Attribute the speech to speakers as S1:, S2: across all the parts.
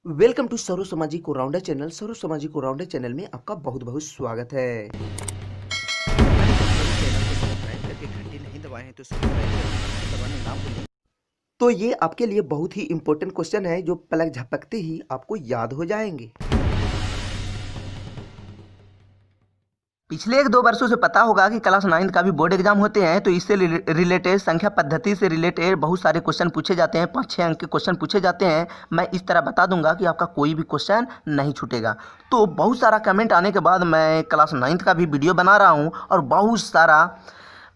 S1: Welcome to serve सामाजिक rounder channel. सर्व सामाजिक rounder channel में आपका बहुत बहुत स्वागत है। चैनल को सब्सक्राइब करके घंटी नहीं दबाए हैं तो सब्सक्राइब दबाना ना भूलें। तो ये आपके लिए बहुत ही इंपॉर्टेंट क्वेश्चन है जो पलक झपकते ही आपको याद हो जाएंगे। पिछले 1-2 वर्षों से पता होगा कि क्लास 9 का भी बोर्ड एग्जाम होते हैं, तो इससे रिलेटेड संख्या पद्धति से रिलेटेड बहुत सारे क्वेश्चन पूछे जाते हैं। 5-6 अंक के क्वेश्चन पूछे जाते हैं। मैं इस तरह बता दूंगा कि आपका कोई भी क्वेश्चन नहीं छूटेगा। तो बहुत सारा कमेंट आने के बाद मैं क्लास 9 का भी वीडियो बना रहा हूँ और बहुत सारा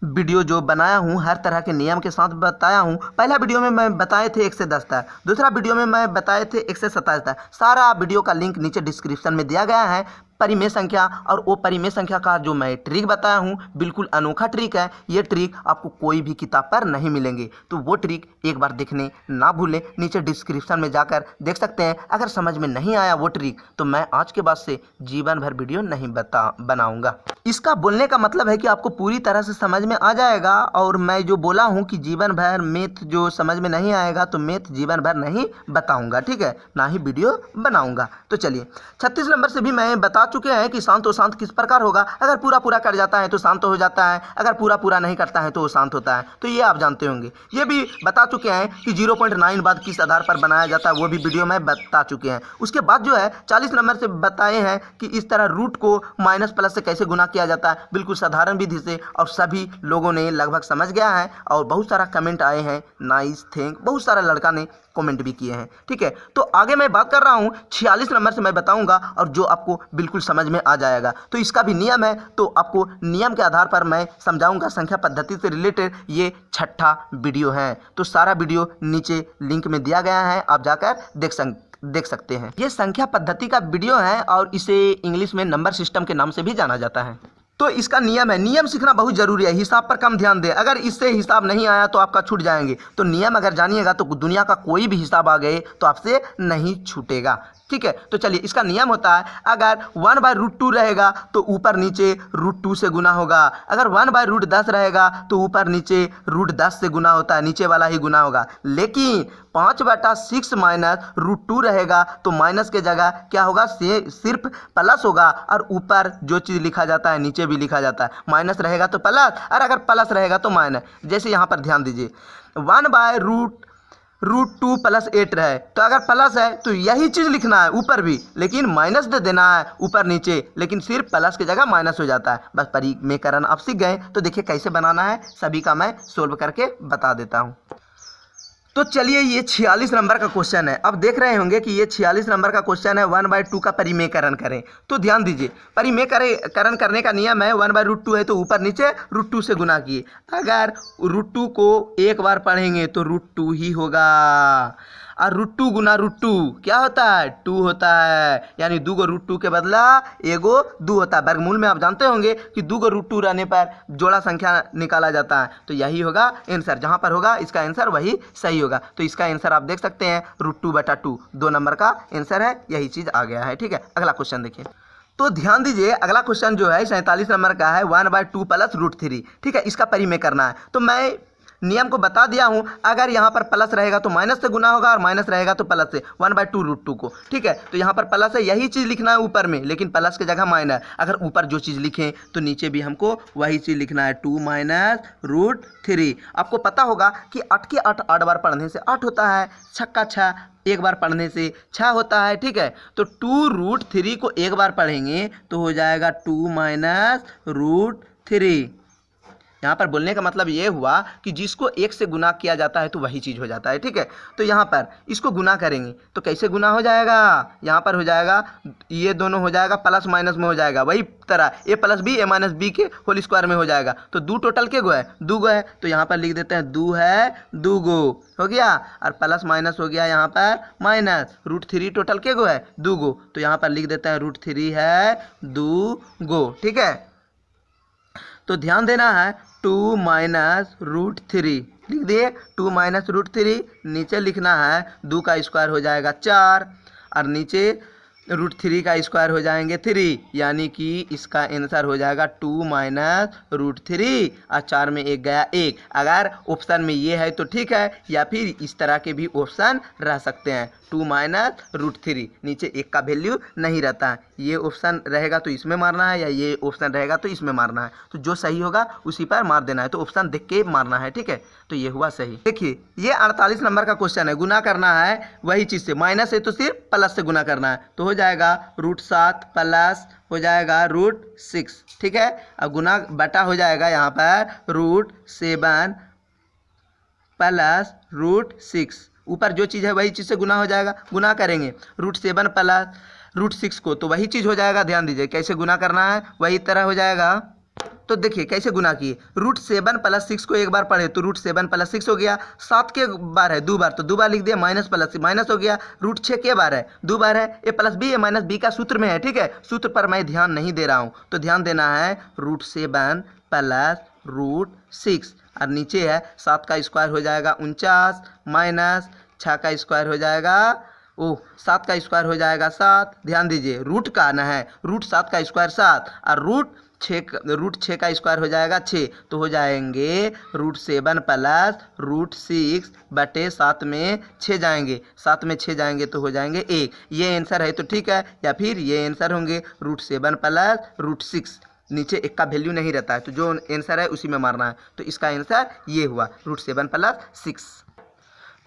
S1: वीडियो जो बनाया हूँ हर तरह के नियम के साथ बताया हूँ। पहला वीडियो में मैं बताए थे 1 से 10 तक, दूसरा वीडियो में मैं बताए थे 1 से 27 तक। सारा वीडियो का लिंक नीचे डिस्क्रिप्शन में दिया गया है। परिमेय संख्या और वो परिमेय संख्या का जो मैं ट्रिक बताया हूँ बिल्कुल अनोखा ट्रिक है। ये ट्रिक आपको कोई भी किताब पर नहीं मिलेंगे, तो वो ट्रिक एक बार देखने ना भूलें। नीचे डिस्क्रिप्शन में जाकर देख सकते हैं। अगर समझ में नहीं आया वो ट्रिक तो मैं आज के बाद से जीवन भर वीडियो नहीं बनाऊंगा। इसका बोलने का मतलब है कि आपको पूरी तरह से समझ में आ जाएगा। और मैं जो बोला हूँ कि जीवन भर मैथ जो समझ में नहीं आएगा तो मैथ जीवन भर नहीं बताऊंगा, ठीक है, ना ही वीडियो बनाऊंगा। तो चलिए 36 नंबर से भी मैं बता चुके हैं कि शांत और शांत किस प्रकार होगा। अगर पूरा पूरा कर जाता है तो शांत हो जाता है, अगर पूरा पूरा नहीं करता है तो वो शांत होता है। तो ये आप जानते होंगे। ये भी बता चुके हैं कि 0.9 बाद किस आधार पर बनाया जाता है, वो भी वीडियो में बता चुके हैं। उसके बाद जो है 40 नंबर से बताए हैं कि इस तरह रूट को माइनस प्लस से कैसे गुना किया जाता है, बिल्कुल साधारण विधि से, और सभी लोगों ने लगभग समझ गया है। और बहुत सारा कमेंट आए हैं, नाइस थैंक, बहुत सारा लड़का ने कमेंट भी किए हैं, ठीक है। तो आगे मैं बात कर रहा हूँ 46 नंबर से मैं बताऊंगा और जो आपको बिल्कुल समझ में आ जाएगा। तो इसका भी नियम है, तो आपको नियम के आधार पर मैं समझाऊंगा। संख्या पद्धति से रिलेटेड ये 6ठा वीडियो है। तो सारा वीडियो नीचे लिंक में दिया गया है, आप जाकर देख सकते हैं। ये संख्या पद्धति का वीडियो है और इसे इंग्लिश में नंबर सिस्टम के नाम से भी जाना जाता है। तो इसका नियम है, नियम सीखना बहुत जरूरी है। हिसाब पर कम ध्यान दें, अगर इससे हिसाब नहीं आया तो आपका छूट जाएंगे। तो नियम अगर जानिएगा तो दुनिया का कोई भी हिसाब आ गए तो आपसे नहीं छूटेगा, ठीक है। तो चलिए इसका नियम होता है, अगर 1/√2 रहेगा तो ऊपर नीचे √2 से गुना होगा। अगर 1/√10 रहेगा तो ऊपर नीचे √10 से गुना होता है, नीचे वाला ही गुना होगा। लेकिन 5/6 माइनस √2 रहेगा तो माइनस के जगह क्या होगा, सिर्फ प्लस होगा। और ऊपर जो चीज़ लिखा जाता है नीचे भी लिखा जाता है। माइनस रहेगा तो प्लस, और अगर प्लस रहेगा तो माइनस। जैसे यहाँ पर ध्यान दीजिए, 1/√2 + 8 रहे, तो अगर प्लस है तो यही चीज़ लिखना है ऊपर भी, लेकिन माइनस दे देना है ऊपर नीचे, लेकिन सिर्फ प्लस की जगह माइनस हो जाता है। बस परिमेयकरण आप सीख गए। तो देखिए कैसे बनाना है, सभी का मैं सोल्व करके बता देता हूँ। तो चलिए ये 46 नंबर का क्वेश्चन है। अब देख रहे होंगे कि ये 46 नंबर का क्वेश्चन है, 1/2 का परिमेयकरण करें। तो ध्यान दीजिए, परिमेयकरण करने का नियम है, 1/√2 है तो ऊपर नीचे √2 से गुना किए। अगर √2 को एक बार पढ़ेंगे तो √2 ही होगा, और √2 गुना √2 क्या होता है, 2 होता है। यानी 2 √2 के बदला 1 2 होता है। वर्गमूल में आप जानते होंगे कि 2 √2 रहने पर जोड़ा संख्या निकाला जाता है। तो यही होगा आंसर, जहाँ पर होगा इसका आंसर वही सही होगा। तो इसका आंसर आप देख सकते हैं, √2/2 2 नंबर का आंसर है। यही चीज़ आ गया है, ठीक है। अगला क्वेश्चन देखिए। तो ध्यान दीजिए, अगला क्वेश्चन जो है 47 नंबर का है, 1/2 + √3, ठीक है। इसका परिमेय करना है। तो मैं नियम को बता दिया हूं, अगर यहाँ पर प्लस रहेगा तो माइनस से गुना होगा, और माइनस रहेगा तो प्लस से, 1/2 √2 को, ठीक है। तो यहाँ पर प्लस है, यही चीज़ लिखना है ऊपर में, लेकिन प्लस की जगह माइनस। अगर ऊपर जो चीज़ लिखें तो नीचे भी हमको वही चीज़ लिखना है, 2 - √3। आपको पता होगा कि 8 के 8 बार पढ़ने से 8 होता है, 6 का 6 एक बार पढ़ने से 6 होता है, ठीक है। तो 2√3 को एक बार पढ़ेंगे तो हो जाएगा 2 - √3। यहाँ पर बोलने का मतलब ये हुआ कि जिसको 1 से गुना किया जाता है तो वही चीज़ हो जाता है, ठीक है। तो यहाँ पर इसको गुना करेंगे तो कैसे गुना हो जाएगा, यहाँ पर हो जाएगा, ये दोनों हो जाएगा प्लस माइनस में हो जाएगा, वही तरह a + b a - b के होल स्क्वायर में हो जाएगा। तो 2 टोटल के गो है, 2 गो है, तो यहाँ पर लिख देते हैं 2 है 2 गो, हो गया। और प्लस माइनस हो गया यहाँ पर माइनस, √3 टोटल के गो है 2 गो, तो यहाँ पर लिख देते हैं √3 है 2 गो, ठीक है। तो ध्यान देना है, 2 - √3 लिख दिए, 2 - √3। नीचे लिखना है 2 का स्क्वायर हो जाएगा 4, और नीचे √3 का स्क्वायर हो जाएंगे 3, यानी कि इसका आंसर हो जाएगा 2 - √3, और 4 में 1 गया 1। अगर ऑप्शन में ये है तो ठीक है, या फिर इस तरह के भी ऑप्शन रह सकते हैं। 2 माइनस √3, नीचे 1 का वैल्यू नहीं रहता है। ये ऑप्शन रहेगा तो इसमें मारना है, या ये ऑप्शन रहेगा तो इसमें मारना है। तो जो सही होगा उसी पर मार देना है, तो ऑप्शन देख के मारना है, ठीक है। तो ये हुआ सही। देखिए ये 48 नंबर का क्वेश्चन है, गुना करना है वही चीज़ से, माइनस है तो सिर्फ प्लस से गुना करना है। तो हो जाएगा √7 प्लस हो जाएगा √6, ठीक है। अब गुना बटा हो जाएगा यहाँ पर √7 प्लस √6, ऊपर जो चीज़ है वही चीज़ से गुना हो जाएगा। गुना करेंगे √7 प्लस √6 को, तो वही चीज़ हो जाएगा। ध्यान दीजिए कैसे गुना करना है, वही तरह हो जाएगा। तो देखिए कैसे गुना किए, √7 प्लस 6 को एक बार पढ़े तो √7 प्लस 6 हो गया, 7 के बार है 2 बार तो 2 बार लिख दिया, माइनस प्लस माइनस हो गया, √6 के बार है 2 बार है, ए प्लस बी है माइनस बी का सूत्र में है, ठीक है। सूत्र पर मैं ध्यान नहीं दे रहा हूँ, तो ध्यान देना है √7 प्लस √6, और नीचे है 7 का स्क्वायर हो जाएगा 49 माइनस 6 का स्क्वायर हो जाएगा 7 का स्क्वायर हो जाएगा 7। ध्यान दीजिए रूट का आना है, √7 का स्क्वायर 7 और √6 का स्क्वायर हो जाएगा 6, तो हो जाएंगे √7 प्लस √6 बटे 7 में 6 जाएंगे, 7 में 6 जाएंगे तो हो जाएंगे 1। ये आंसर है तो ठीक है, या फिर ये आंसर होंगे √7 प्लस √6, नीचे 1 का वैल्यू नहीं रहता है, तो जो आंसर है उसी में मारना है। तो इसका आंसर ये हुआ √7 प्लस 6।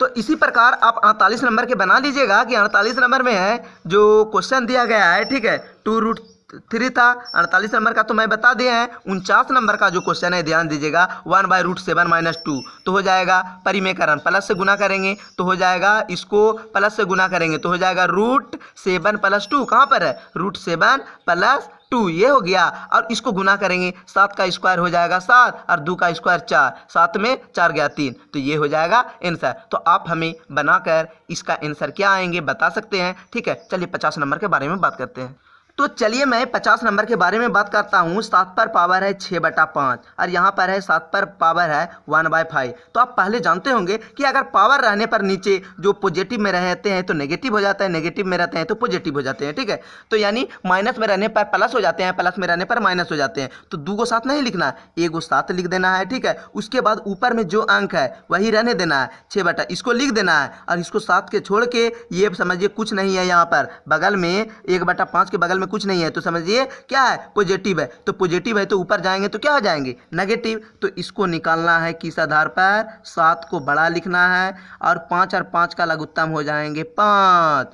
S1: तो इसी प्रकार आप 48 नंबर के बना लीजिएगा कि 48 नंबर में है जो क्वेश्चन दिया गया है, ठीक है। 2√3 था, 48 नंबर का तो मैं बता दिया है। 49 नंबर का जो क्वेश्चन है ध्यान दीजिएगा 1/√7 माइनस 2, तो हो जाएगा परिमेयकरण, प्लस से गुना करेंगे तो हो जाएगा, इसको प्लस से गुना करेंगे तो हो जाएगा √7 प्लस 2, कहाँ पर है √7 प्लस 2, ये हो गया। और इसको गुना करेंगे 7 का स्क्वायर हो जाएगा 7 और 2 का स्क्वायर 4, 7 में 4 गया 3, तो ये हो जाएगा आंसर। तो आप हमें बनाकर इसका आंसर क्या आएंगे बता सकते हैं, ठीक है। चलिए 50 नंबर के बारे में बात करते हैं। तो चलिए मैं 50 नंबर के बारे में बात करता हूँ। 7 पर पावर है 6/5 और यहाँ पर है 7 पर पावर है 1/5। तो आप पहले जानते होंगे कि अगर पावर रहने पर नीचे जो पॉजिटिव में रहते हैं तो नेगेटिव हो जाता है, नेगेटिव में रहते हैं तो पॉजिटिव हो जाते हैं, ठीक है। तो यानी माइनस में रहने पर प्लस हो जाते हैं, प्लस में रहने पर माइनस हो जाते हैं। तो 2 को 7 नहीं लिखना, 1 को 7 लिख देना है, ठीक है। उसके बाद ऊपर में जो अंक है वही रहने देना है, 6 इसको लिख देना है, और इसको 7 के छोड़ के ये समझिए कुछ नहीं है, यहाँ पर बगल में 1/5 के बगल में कुछ नहीं है, तो समझिए क्या है पॉजिटिव है। तो पॉजिटिव है तो ऊपर जाएंगे तो क्या हो जाएंगे नेगेटिव। तो इसको निकालना है किस आधार पर, 7 को बड़ा लिखना है और 5 और 5 का लघुत्तम हो जाएंगे 5,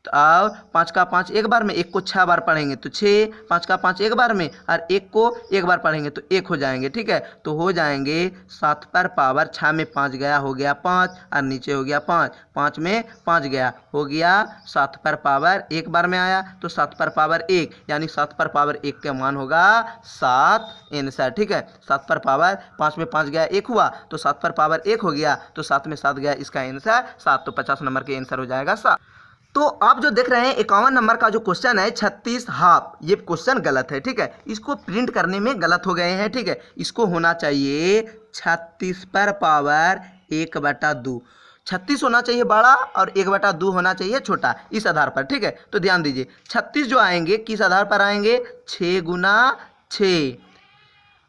S1: और 5 का 5 एक बार में, 1 को 6 बार पढ़ेंगे तो 6, 5 का 5 एक बार में और 1 को 1 बार पढ़ेंगे तो 1 हो जाएंगे, ठीक है। तो हो जाएंगे 7 पर पावर 6 में 5 गया हो गया 5 और नीचे हो गया 5, 5 में 5 गया हो गया 7 पर पावर 1 बार में आया तो 7 पर पावर 1, यानी 7 पर पावर 1 का मान होगा 7 आंसर, ठीक है। 7 पर पावर 5 में 5 गया 1 हुआ तो 7 पर पावर 1 हो गया तो 7 में 7 गया, इसका आंसर 7। तो 50 नंबर के आंसर हो जाएगा 7। तो आप जो देख रहे हैं 51 नंबर का जो क्वेश्चन है 36 हाफ, ये क्वेश्चन गलत है, ठीक है। इसको प्रिंट करने में गलत हो गए हैं, ठीक है। इसको होना चाहिए 36 पर पावर 1/2, 36 होना चाहिए बड़ा और 1/2 होना चाहिए छोटा, इस आधार पर, ठीक है। तो ध्यान दीजिए 36 जो आएंगे किस आधार पर आएंगे, 6 × 6,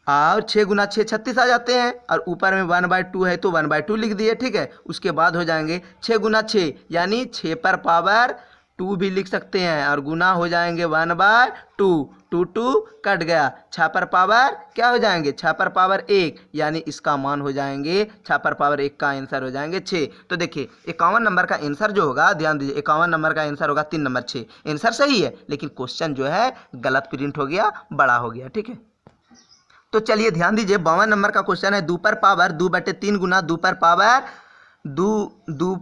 S1: और 6 × 6 36 आ जाते हैं, और ऊपर में 1/2 है तो 1/2 लिख दिए, ठीक है। उसके बाद हो जाएंगे 6 × 6 यानी 6 पर पावर 2 भी लिख सकते हैं, और गुना हो जाएंगे 1/2, 2 कट गया, 6 पर पावर क्या हो जाएंगे, 6 पर पावर 1, यानी इसका मान हो जाएंगे 6 पर पावर 1 का आंसर हो जाएंगे 6। तो देखिए 51 नंबर का आंसर जो होगा, ध्यान दीजिए 51 नंबर का आंसर होगा 3 नंबर 6। आंसर सही है लेकिन क्वेश्चन जो है गलत प्रिंट हो गया, बड़ा हो गया, ठीक है। तो चलिए ध्यान दीजिए 52 नंबर का क्वेश्चन है 2 पर पावर 2/3 गुना 2 पर पावर 2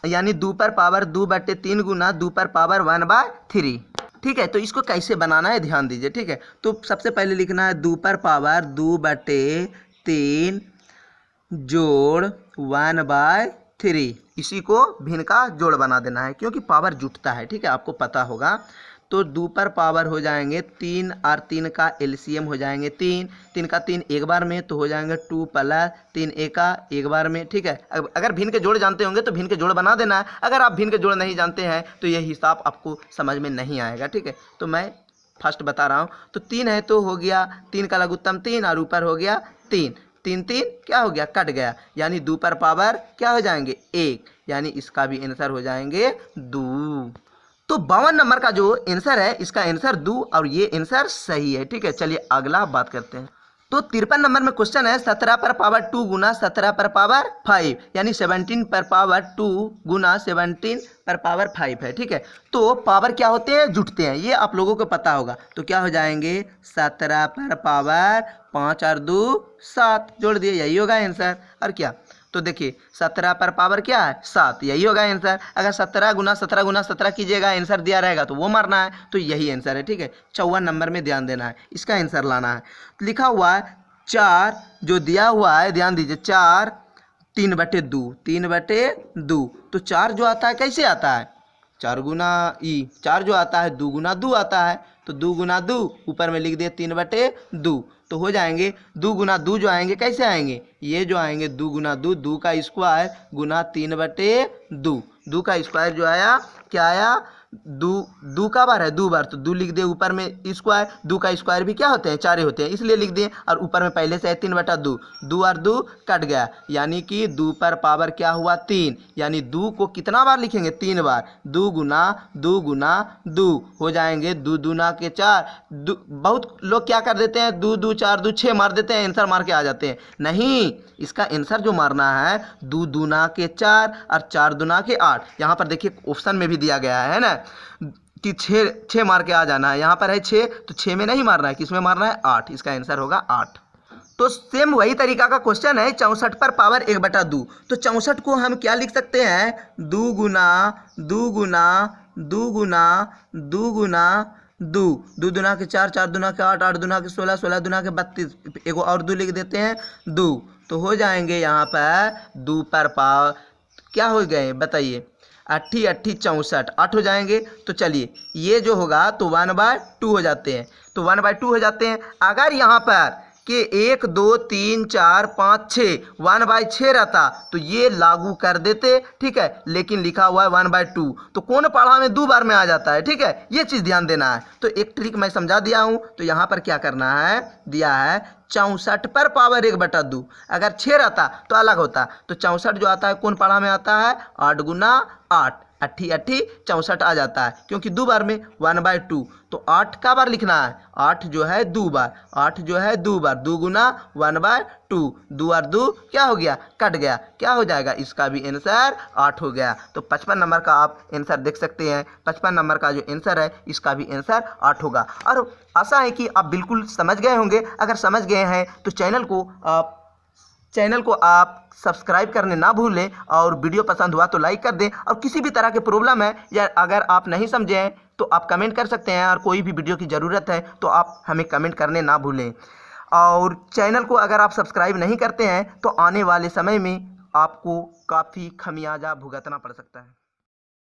S1: यानी 2 पर पावर 2/3 गुना 2 पर पावर 1/3, ठीक है। तो इसको कैसे बनाना है ध्यान दीजिए, ठीक है। तो सबसे पहले लिखना है 2 पर पावर 2/3 जोड़ 1/3, इसी को भिन्न का जोड़ बना देना है क्योंकि पावर जुटता है, ठीक है, आपको पता होगा। तो 2 पर पावर हो जाएंगे 3 और 3 का एलसीएम हो जाएंगे 3, 3 का 3 एक बार में तो हो जाएंगे 2 प्लस 3 एक बार में, ठीक है। अगर भिन्न के जोड़ जानते होंगे तो भिन्न के जोड़ बना देना है, अगर आप भिन्न के जोड़ नहीं जानते हैं तो ये हिसाब आपको समझ में नहीं आएगा, ठीक है। तो मैं फर्स्ट बता रहा हूँ। तो 3 है तो हो गया 3 का लघुत्तम 3 और ऊपर हो गया 3, तीन तीन क्या हो गया, कट गया, यानी 2 पर पावर क्या हो जाएंगे 1, यानी इसका भी आंसर हो जाएंगे 2। तो 52 नंबर का जो आंसर है इसका आंसर 2 और ये आंसर सही है। ठीक है, चलिए अगला बात करते हैं। तो 53 नंबर में क्वेश्चन है 17 पर पावर 2 गुना 17 पर पावर 5, यानी 17 पर पावर 2 गुना 17 पर पावर 5 है। ठीक है, तो पावर क्या होते हैं, जुटते हैं, ये आप लोगों को पता होगा। तो क्या हो जाएंगे 17 पर पावर 5 और 2 7, जोड़ दिए, यही होगा आंसर। और क्या, तो देखिए 17 पर पावर क्या है 7, यही होगा आंसर। अगर 17 गुना 17 गुना 17 कीजिएगा आंसर दिया रहेगा तो वो मारना है, तो यही आंसर है। ठीक है, 54 नंबर में ध्यान देना है, इसका आंसर लाना है। लिखा हुआ है 4 जो दिया हुआ है, ध्यान दीजिए 4 3/2, 3/2, तो 4 जो आता है कैसे आता है, 4 गुना 4 जो आता है 2 गुना 2 आता है, तो 2 गुना 2 ऊपर में लिख दिए 3/2, तो हो जाएंगे 2 गुना 2 जो आएंगे कैसे आएंगे, ये जो आएंगे 2 गुना 2, 2 का स्क्वायर गुना 3/2, 2 का स्क्वायर जो आया क्या आया, 2 का बार है 2 बार, तो 2 लिख दिए, ऊपर में स्क्वायर, 2 का स्क्वायर भी क्या होते हैं 4 होते हैं, इसलिए लिख दिए, और ऊपर में पहले से है 3/2, 2 और 2 कट गया, यानी कि 2 पर पावर क्या हुआ 3, यानी 2 को कितना बार लिखेंगे 3 बार, 2 गुना 2 गुना 2 हो जाएंगे 2 दूना के 4। बहुत लोग क्या कर देते हैं 2 2 4 2 6 मार देते हैं, आंसर मार के आ जाते हैं, नहीं, इसका आंसर जो मारना है 2 दूना के 4 और 4 दूना के 8। यहाँ पर देखिए ऑप्शन में भी दिया गया है ना कि 6 मार के आ जाना है, यहाँ पर है 6, तो 6 में नहीं मारना है, किस में मारना है 8, इसका आंसर होगा 8। तो सेम वही तरीका का क्वेश्चन है 64 पर पावर 1/2, तो 64 को हम क्या लिख सकते हैं 2 गुना 2 गुना 2 गुना 2 गुना 2, 2 दुना के 4, 4 दुना के 8, 8 दुना के 16, 16 दुना के 32, एगो और 2 लिख देते हैं 2, तो हो जाएंगे यहाँ पर 2 पर पावर क्या हो गए बताइए, 8 8 64, 8 हो जाएंगे। तो चलिए ये जो होगा तो 1/2 हो जाते हैं, तो 1/2 हो जाते हैं। अगर यहाँ पर कि 1 2 3 4 5 6 1/6 रहता तो ये लागू कर देते, ठीक है, लेकिन लिखा हुआ है 1/2, तो कौन पढ़ा में 2 बार में आ जाता है, ठीक है, ये चीज़ ध्यान देना है। तो एक ट्रिक मैं समझा दिया हूँ, तो यहाँ पर क्या करना है, दिया है 64 पर पावर 1/2, अगर 6 रहता तो अलग होता, तो 64 जो आता है कौन पढ़ा में आता है 8 गुना 8, 8 8 64 आ जाता है, क्योंकि 2 बार में 1/2, तो 8 का बार लिखना है, 8 जो है 2 बार, 8 जो है 2 बार, 2 गुना 1/2, 2 और 2 क्या हो गया कट गया, क्या हो जाएगा, इसका भी आंसर 8 हो गया। तो 55 नंबर का आप आंसर देख सकते हैं, 55 नंबर का जो आंसर है इसका भी आंसर 8 होगा। और आशा है कि आप बिल्कुल समझ गए होंगे, अगर समझ गए हैं तो चैनल को आप सब्सक्राइब करने ना भूलें, और वीडियो पसंद हुआ तो लाइक कर दें, और किसी भी तरह के प्रॉब्लम है या अगर आप नहीं समझे हैं तो आप कमेंट कर सकते हैं, और कोई भी वीडियो की ज़रूरत है तो आप हमें कमेंट करने ना भूलें। और चैनल को अगर आप सब्सक्राइब नहीं करते हैं तो आने वाले समय में आपको काफ़ी खमियाजा भुगतना पड़ सकता है।